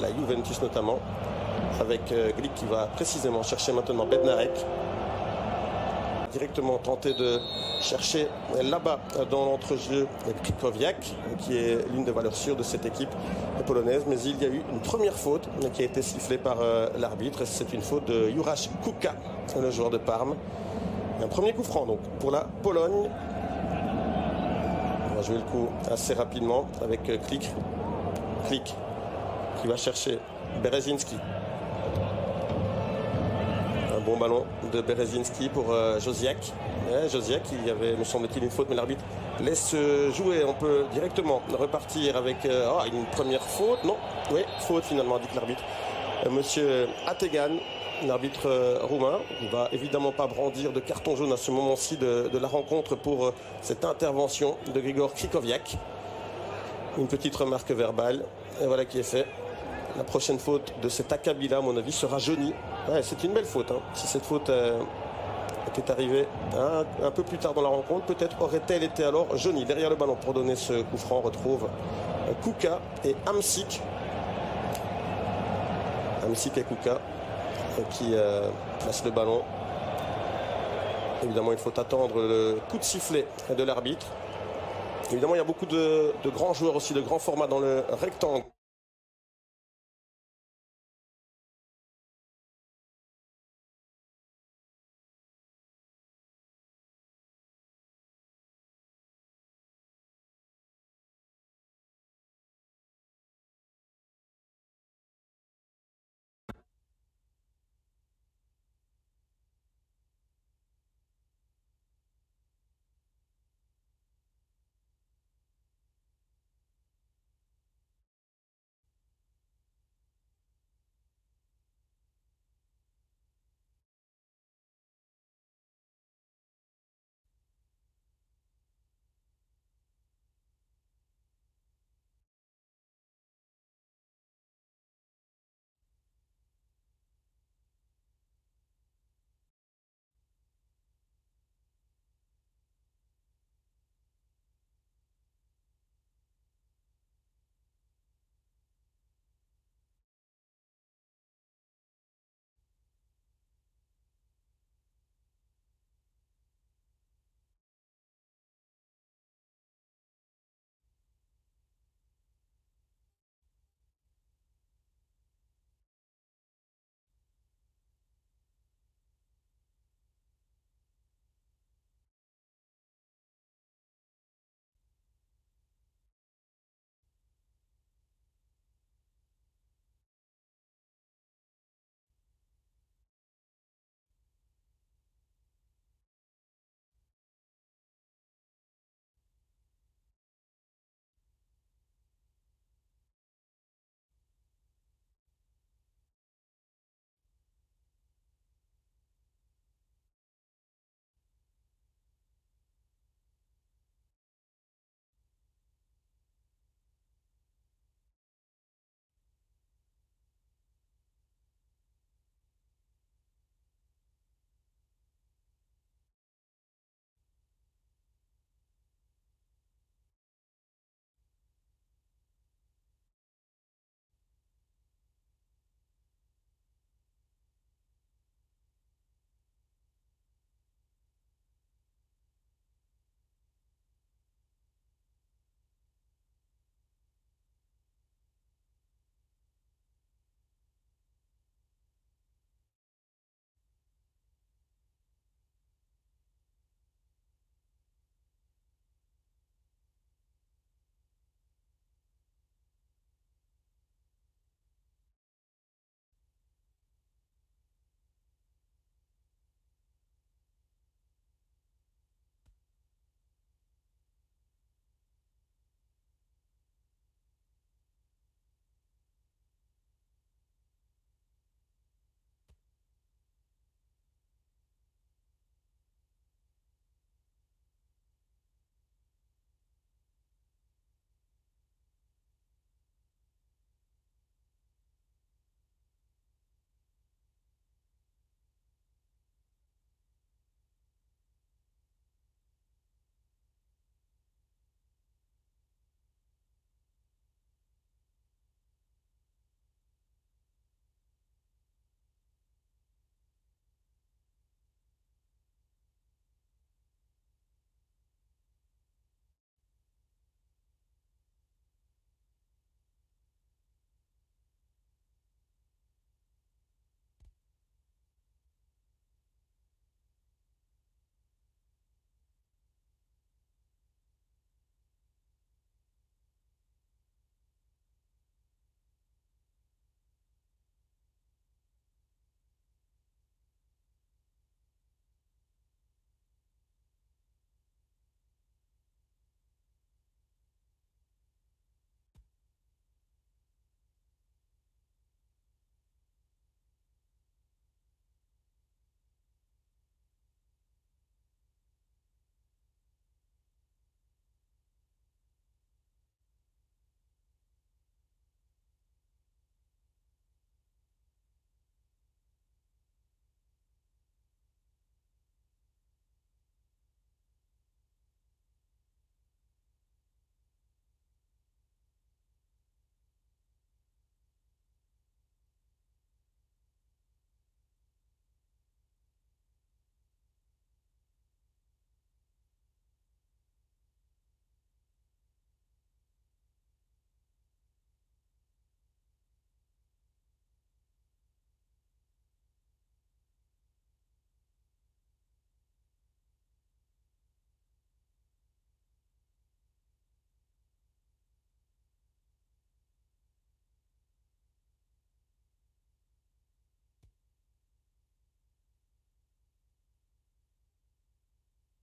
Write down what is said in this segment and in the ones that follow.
la Juventus notamment, avec Glick qui va précisément chercher maintenant Bednarek. Directement tenter de chercher là-bas dans l'entrejeu Krikowiak, qui est l'une des valeurs sûres de cette équipe polonaise. Mais il y a eu une première faute qui a été sifflée par l'arbitre. C'est une faute de Jurasz Kuka, le joueur de Parme. Et un premier coup franc donc pour la Pologne. On va jouer le coup assez rapidement avec Klik qui va chercher Berezinski. Un bon ballon de Berezinski pour Josiak. Josiak, il y avait, me semble-t-il, une faute, mais l'arbitre laisse jouer. On peut directement repartir avec une première faute. Non, oui, faute finalement, dit l'arbitre. Monsieur Ategan, l'arbitre roumain, il ne va évidemment pas brandir de carton jaune à ce moment-ci de la rencontre pour cette intervention de Grigor Krikowiak. Une petite remarque verbale, et voilà qui est fait. La prochaine faute de cet Akabi-là, à mon avis, sera jaunie. Ouais, c'est une belle faute. Hein. Si cette faute était arrivée un peu plus tard dans la rencontre, peut-être aurait-elle été alors jaunie. Derrière le ballon pour donner ce coup franc, on retrouve Kuka et Hamsik. Hamsik et Kuka qui placent le ballon. Évidemment, il faut attendre le coup de sifflet de l'arbitre. Évidemment, il y a beaucoup de grands joueurs aussi, de grands formats dans le rectangle.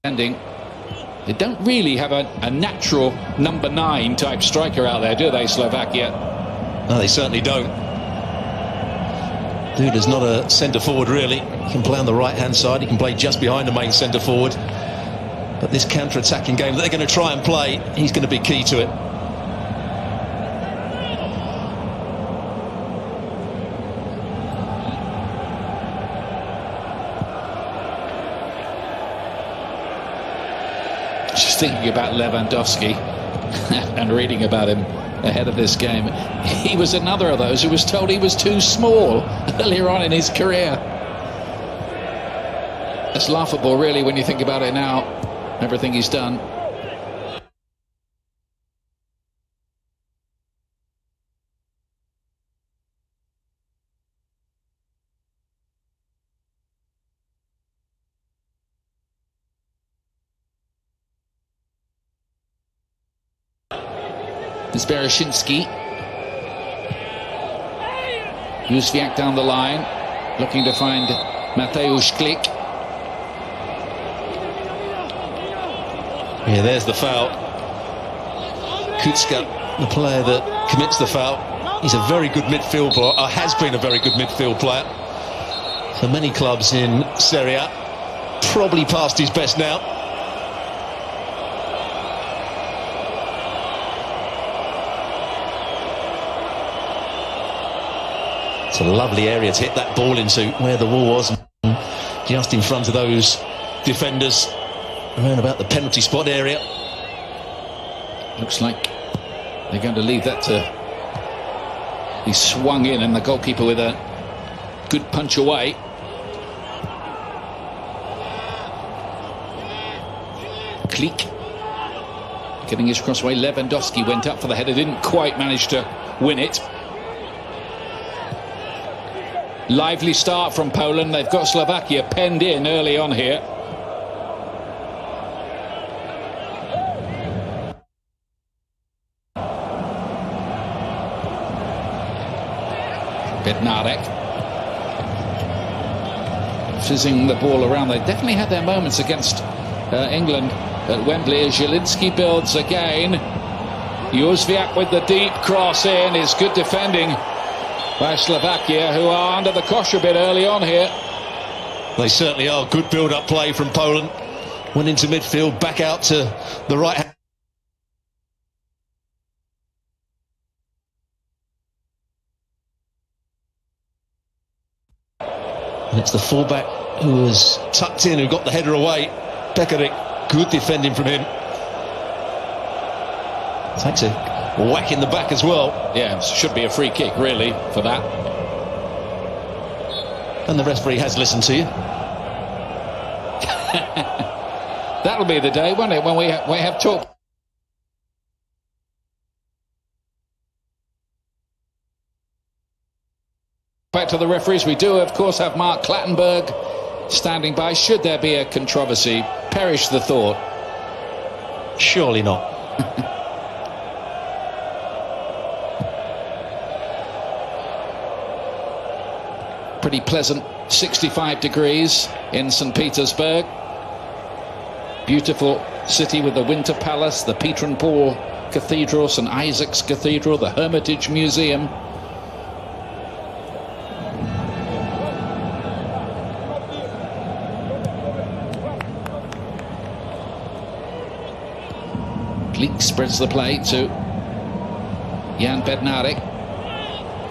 They don't really have a natural number 9 type striker out there, do they, Slovakia? No, they certainly don't. Duda's not a centre forward, really. He can play on the right hand side, he can play just behind the main centre forward. But this counter-attacking game that they're going to try and play, he's going to be key to it. Just thinking about Lewandowski and reading about him ahead of this game. He was another of those who was told he was too small earlier on in his career. It's laughable, really, when you think about it now, everything he's done. It's Bereshinski. Józwiak down the line, looking to find Mateusz Klich. Yeah, there's the foul. Kucka, the player that commits the foul, he's a very good midfield player, or has been a very good midfield player for many clubs in Serie A. Probably past his best now. It's a lovely area to hit that ball into, where the wall was, just in front of those defenders, around about the penalty spot area. Looks like they're going to leave that to be swung in, and the goalkeeper with a good punch away. Klich getting his cross away. Lewandowski went up for the header, didn't quite manage to win it. Lively start from Poland. They've got Slovakia penned in early on here. Bednarek fizzing the ball around. They definitely had their moments against England at Wembley. Zielinski builds again. Józwiak with the deep cross in. Is good defending by Slovakia, who are under the cosh a bit early on here. They certainly are. Good build-up play from Poland. Went into midfield, back out to the right hand. And it's the fullback who was tucked in, who got the header away. Pekarik, good defending from him. Takes a whack in the back as well. Yeah, should be a free kick, really, for that. And the referee has listened to you. That'll be the day, won't it, when we have talk. Back to the referees. We do, of course, have Mark Clattenburg standing by. Should there be a controversy, perish the thought. Surely not. Pretty pleasant 65 degrees in St. Petersburg. Beautiful city with the Winter Palace, the Peter and Paul Cathedral, St. Isaac's Cathedral, the Hermitage Museum. Klich spreads the play to Jan Bednarek.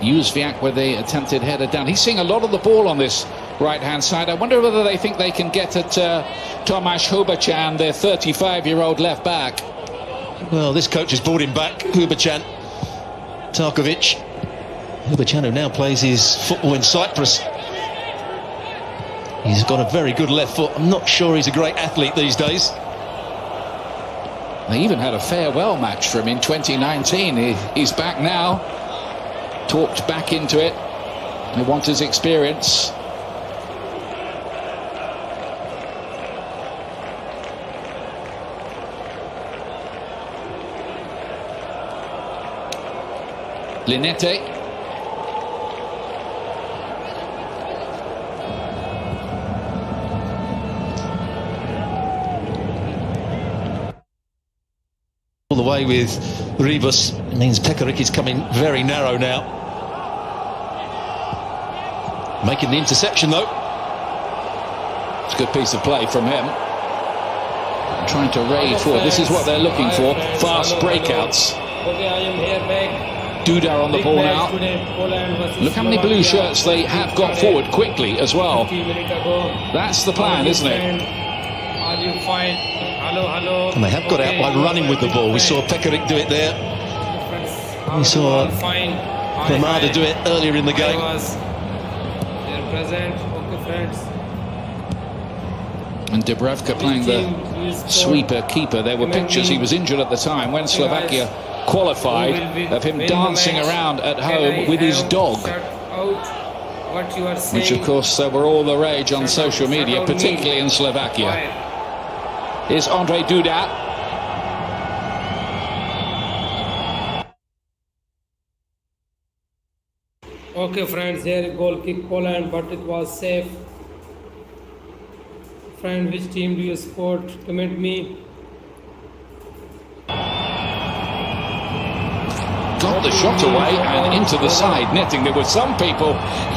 Józwiak with the attempted header down. He's seeing a lot of the ball on this right-hand side. I wonder whether they think they can get at Tomáš Hubachan, their 35-year-old left-back. Well, this coach has brought him back, Hubachan. Tarkovic. Hubachan, who now plays his football in Cyprus. He's got a very good left foot. I'm not sure he's a great athlete these days. They even had a farewell match for him in 2019. He's back now. Talked back into it. They want his experience. Linete. away with Rebus. It means Pekarik is coming very narrow now. Making the interception though. It's a good piece of play from him. Trying to raid forward. This is what they're looking for. Fast breakouts. Okay, I am here back. Duda on the ball now. Look how many blue shirts they have got forward quickly as well. That's the plan, isn't it? Are you fine? Hello, hello. And they have got out by running with the ball. We saw Pekarik do it there. We saw Pramada do it earlier in the game. They're present. Okay, friends. And Dubravka playing the sweeper keeper. There were pictures, he was injured at the time when Slovakia qualified, of him dancing around at home with his dog, which of course were all the rage on social media, particularly in Slovakia. Here's Andrzej Duda. Okay, friends, here goal kick Poland, but it was safe. Friend, which team do you support? Comment me. Got the shot away and into the side netting. There were some people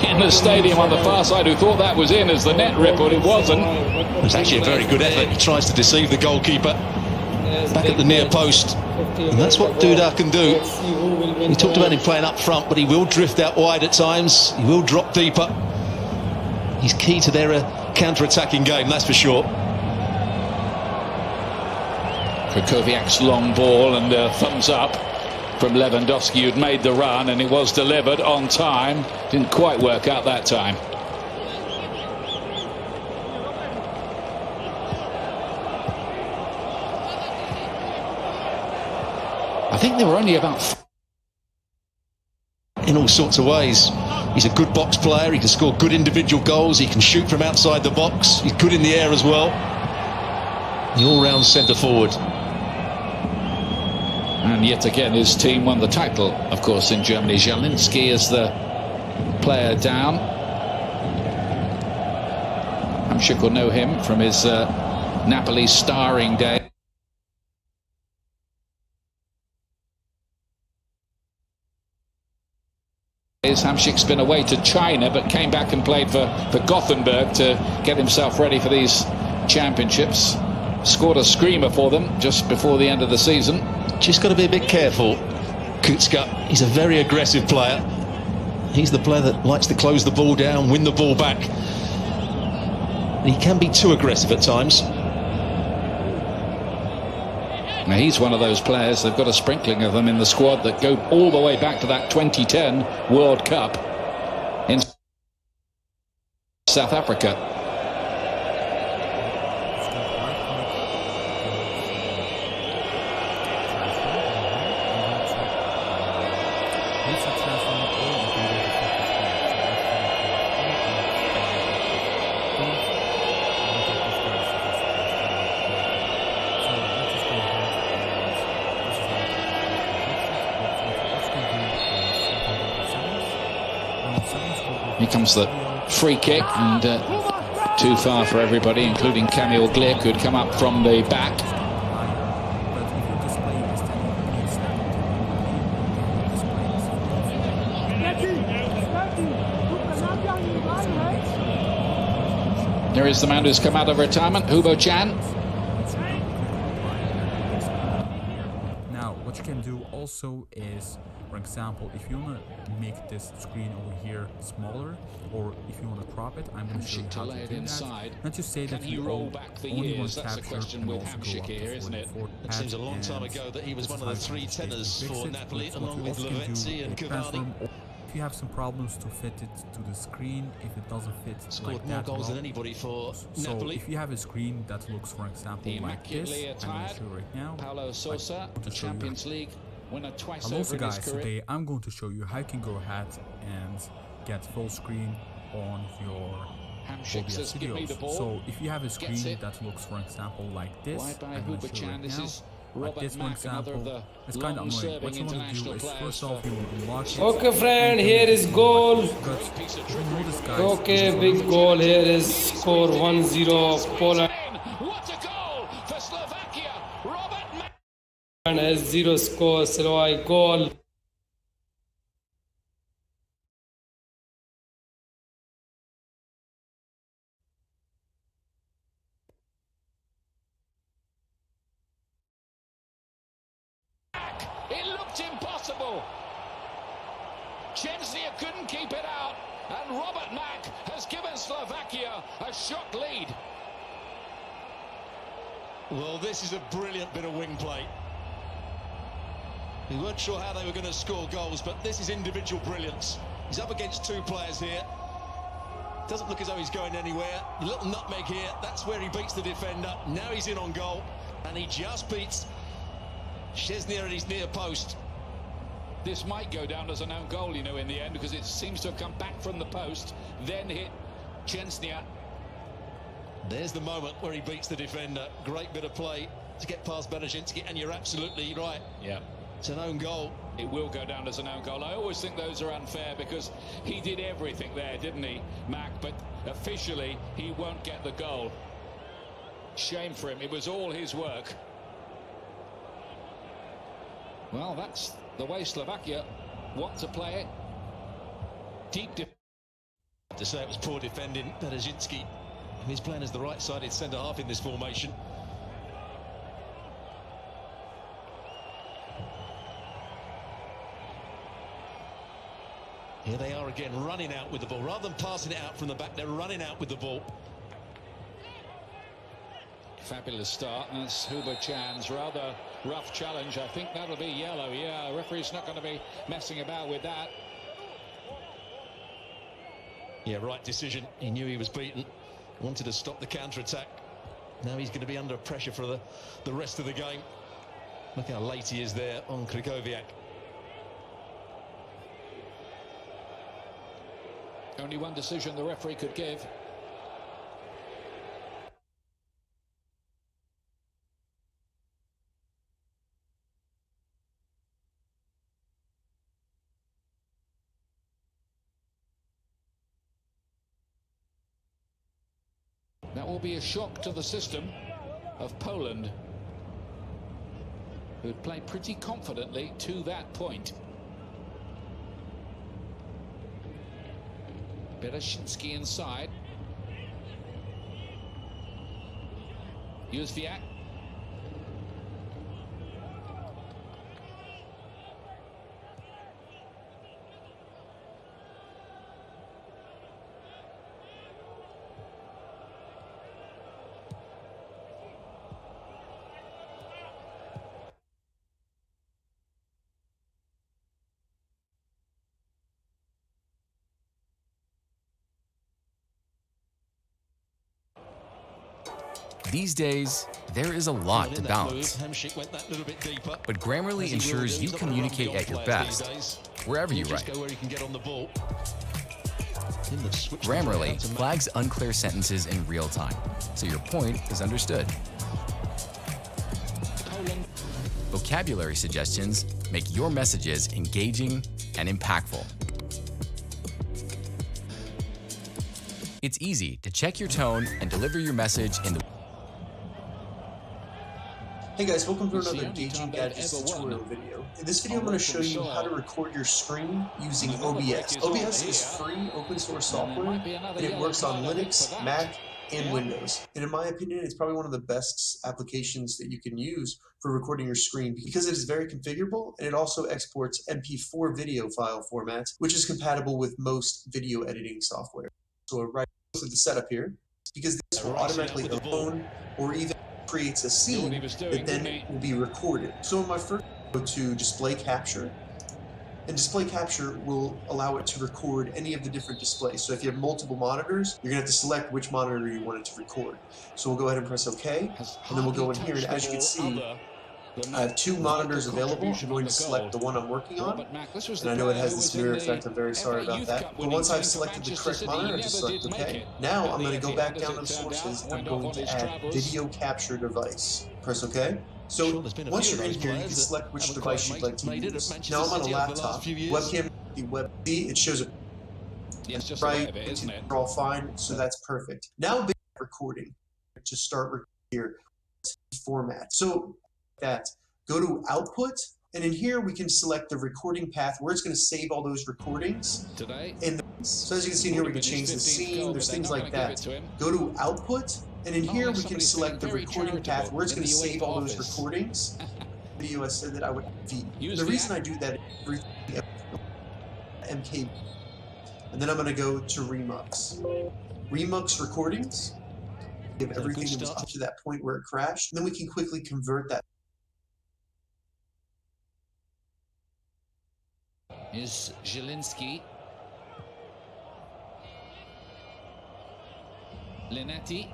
in the stadium on the far side who thought that was in as the net rippled. It wasn't. It was actually a very good effort. He tries to deceive the goalkeeper. Back at the near post. And that's what Duda can do. We talked about him playing up front, but he will drift out wide at times. He will drop deeper. He's key to their counter-attacking game, that's for sure. Krakowiak's long ball and thumbs up from Lewandowski, who'd made the run, and it was delivered on time. Didn't quite work out that time. I think there were only about... In all sorts of ways. He's a good box player, he can score good individual goals, he can shoot from outside the box, he's good in the air as well. The all-round centre-forward. And yet again his team won the title, of course, in Germany. Zielinski is the player down. Hamšík will know him from his Napoli starring day. Hamšík's been away to China but came back and played for Gothenburg to get himself ready for these championships. Scored a screamer for them just before the end of the season. Just got to be a bit careful. Kucka, he's a very aggressive player. He's the player that likes to close the ball down, win the ball back. He can be too aggressive at times. Now he's one of those players, they've got a sprinkling of them in the squad that go all the way back to that 2010 World Cup in South Africa. Here comes the free kick, and too far for everybody, including Kamil Glik, who'd come up from the back. There is the man who's come out of retirement, Hubo Chan. Now, what you can do also is, for example, if you want to make this screen over here smaller, or if you want to crop it, I'm going to show you how to do that. Not to say that you roll back the only years. want That's the capture question and with also go Hamšík up to here, isn't it? 44 It seems a long time ago that he was one of the three tenors for Napoli, along with Lavezzi and Cavani. If you have some problems to fit it to the screen, if it doesn't fit Scored like more that goals well, than anybody for so Napoli. if you have a screen that looks, for example, like this, I'm going to show you right now. Paulo Sousa, the Champions League winner twice Hello over in his guys, career. today I'm going to show you how you can go ahead and get full screen on your Hamšík says, give me the ball. So if you have a screen it. that looks, for example, like this, Wide by I'm going to Hubo show you Chan. right This now. is Like Robert this, for Mack, another of example, the it's kind of annoying. What you want to international do is, players first off, you unlock it. Okay, friend, here is goal. But you notice, guys, Okay, big goal. Here is score 1-0 Poland. And has 0 score, Slovakia goal. It looked impossible. Chelsea couldn't keep it out, and Robert Mack has given Slovakia a shock lead. Well, this is a brilliant bit of wing play. We weren't sure how they were going to score goals, but this is individual brilliance. He's up against two players here. Doesn't look as though he's going anywhere. A little nutmeg here. That's where he beats the defender. Now he's in on goal, and he just beats Szczesny at his near post. This might go down as an own goal, you know, in the end, because it seems to have come back from the post, then hit Szczesny. There's the moment where he beats the defender. Great bit of play to get past Bereszynski, and you're absolutely right. Yeah. It's an own goal. It will go down as an own goal. I always think those are unfair because he did everything there, didn't he, Mac? But officially, he won't get the goal. Shame for him. It was all his work. Well, that's the way Slovakia want to play it. Deep To say it was poor defending, Bereszynski. He's playing as the right-sided centre-half in this formation. Here they are again, running out with the ball. Rather than passing it out from the back, they're running out with the ball. Fabulous start. That's Huber Chan's rather rough challenge. I think that'll be yellow. Yeah, the referee's not going to be messing about with that. Yeah, right decision. He knew he was beaten. Wanted to stop the counter-attack. Now he's going to be under pressure for the rest of the game. Look how late he is there on Krychowiak. Only one decision the referee could give. That will be a shock to the system of Poland, who'd played pretty confidently to that point. Bereszynski inside. Józwiak. These days, there is a lot to balance. But Grammarly ensures you communicate at your best wherever you write. Grammarly flags unclear sentences in real time, so your point is understood. Vocabulary suggestions make your messages engaging and impactful. It's easy to check your tone and deliver your message in the... Hey guys, welcome to another Engaging Gadgets tutorial video. In this video I'm going to show you how to record your screen using OBS. OBS is free open source software and it works on Linux, Mac, and Windows. And in my opinion, it's probably one of the best applications that you can use for recording your screen because it is very configurable and it also exports MP4 video file formats, which is compatible with most video editing software. So right to the setup here, because this will automatically own or even creates a scene that then will be recorded. So in my first go to display capture, and display capture will allow it to record any of the different displays. So if you have multiple monitors, you're gonna have to select which monitor you want it to record. So we'll go ahead and press OK, and then we'll go in here, and as you can see, I have two monitors available. I'm going to select the one I'm working on, and I know it has this mirror effect. I'm very sorry about that. But once I've selected the correct monitor, I just select OK. Now I'm going to go back down to sources, and I'm going to add video capture device. Press OK. So once you're in here, you can select which device you'd like to use. Now I'm on a laptop. Webcam, the web, see, it shows a right, it's all fine, so that's perfect. Now recording to start here format. So that go to Output, and in here we can select the recording path where it's going to save all those recordings. So as you can see in here, we can change the scene. There's things like that. Go to Output, and in here we can select the recording path where it's going to save all those recordings. Video I said that I would Vivo. The reason I do that is MK, and then I'm going to go to Remux. Remux recordings. Give everything that was up to that point where it crashed. And then we can quickly convert that. Is Zielinski. Linetti.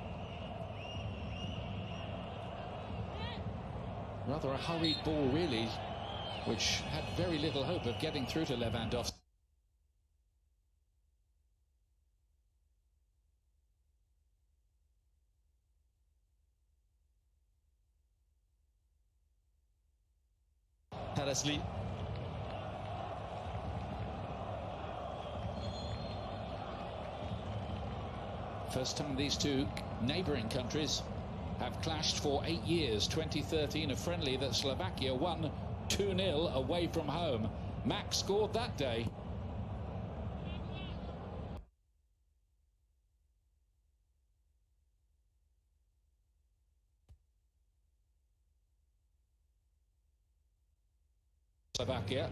Rather a hurried ball, really, which had very little hope of getting through to Lewandowski. Harasli. First time these two neighbouring countries have clashed for 8 years. 2013, a friendly that Slovakia won 2-0 away from home. Max scored that day. Slovakia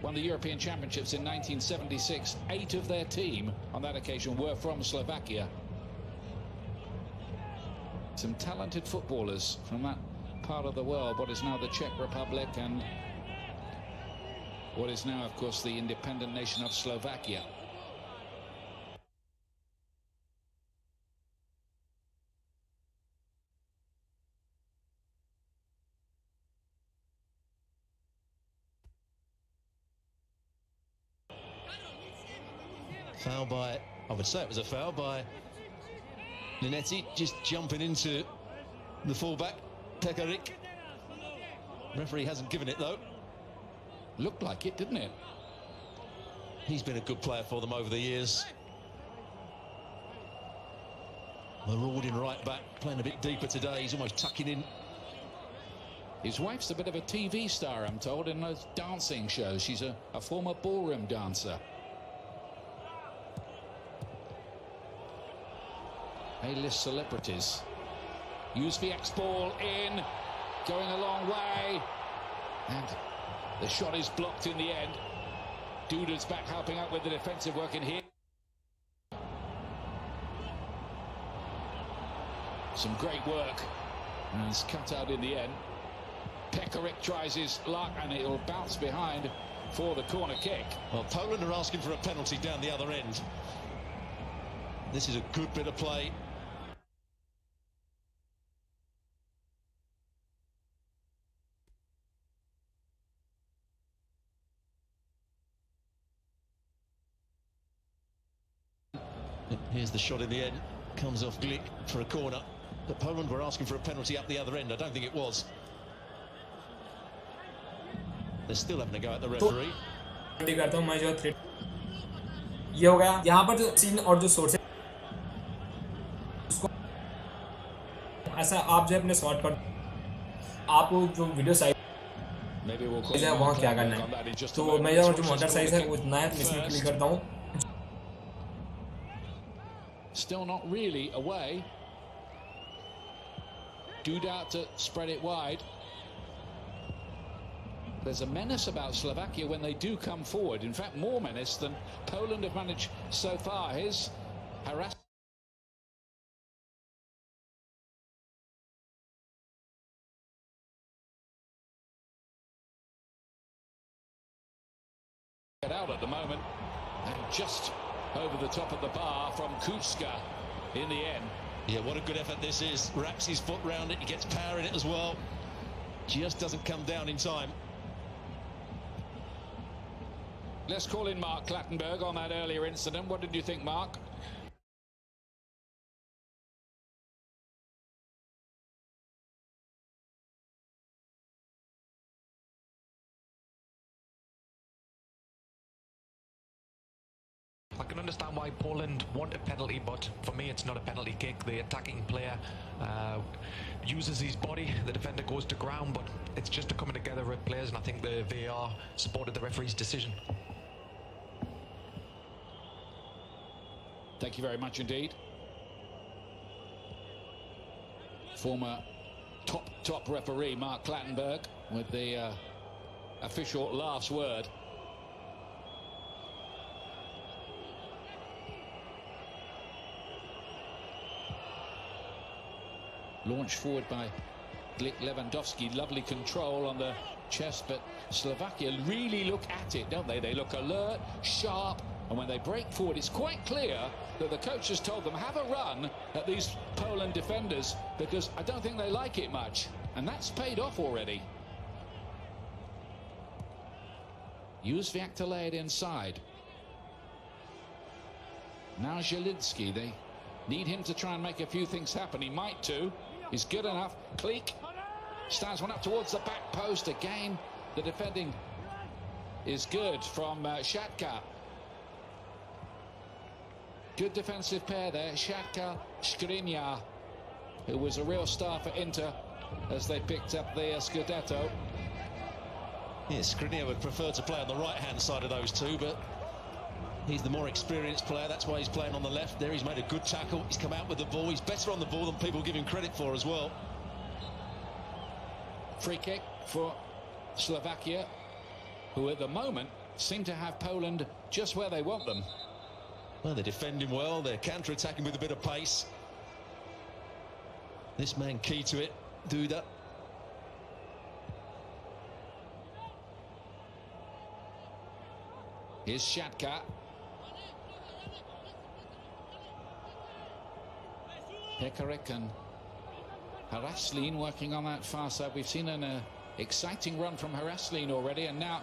won the European Championships in 1976. 8 of their team on that occasion were from Slovakia. Some talented footballers from that part of the world, what is now the Czech Republic and what is now, of course, the independent nation of Slovakia. Foul by, I would say it was a foul by Linetti, just jumping into the fullback, Pekarik. Referee hasn't given it though. Looked like it, didn't it? He's been a good player for them over the years. Marauding right back, playing a bit deeper today. He's almost tucking in. His wife's a bit of a TV star, I'm told, in those dancing shows. She's a former ballroom dancer. A-list celebrities. Uzviak's ball in, going a long way, and the shot is blocked in the end. Duda's back helping out with the defensive work in here. Some great work, and it's cut out in the end. Pekarik tries his luck, and it'll bounce behind for the corner kick. Well, Poland are asking for a penalty down the other end. This is a good bit of play. Here's the shot in the end, comes off Glick for a corner. But Poland were asking for a penalty up the other end. I don't think it was. They're still having to go at the referee. करता हूं मैं जो ये हो गया यहाँ पर जो सीन और जो सोर्स है उसको ऐसा आप जो अपने शॉर्ट पर आप जो वीडियो साइज है वहाँ क्या करना है तो मैं जो मोटर साइज है वो इतना है तो इसमें क्लिक करता हूँ. Still not really away. Duda to spread it wide. There's a menace about Slovakia when they do come forward. In fact, more menace than Poland have managed so far. His harassment. Get out at the moment, and just over the top of the bar from Kuska in the end. Yeah, what a good effort this is. Wraps his foot round it, he gets power in it as well. Just doesn't come down in time. Let's call in Mark Clattenburg on that earlier incident. What did you think, Mark? can understand why Poland want a penalty, but for me it's not a penalty kick. The attacking player uses his body, the defender goes to ground, but it's just a coming together of players, and I think the VAR supported the referee's decision. Thank you very much indeed. Former top referee Mark Clattenburg with the official last word. Launched forward by Glik Lewandowski. Lovely control on the chest, but Slovakia really look at it, don't they? They look alert, sharp, and when they break forward, it's quite clear that the coach has told them, have a run at these Poland defenders, because I don't think they like it much. And that's paid off already. Józwiak to lay it inside. Now Zielinski, they need him to try and make a few things happen. He might too. He's good enough. Kleek stands one up towards the back post. Again, the defending is good from Shatka. Good defensive pair there. Shatka, Skriniar, who was a real star for Inter as they picked up the Scudetto. Yeah, Skriniar would prefer to play on the right-hand side of those two, but he's the more experienced player. That's why he's playing on the left. There he's made a good tackle. He's come out with the ball. He's better on the ball than people give him credit for as well. Free kick for Slovakia, who at the moment seem to have Poland just where they want them. Well, they're defending well. They're counter-attacking with a bit of pace. This man key to it, Duda. Here's Shatka. Pekarik and Haraslin working on that far side. We've seen an exciting run from Haraslin already, and now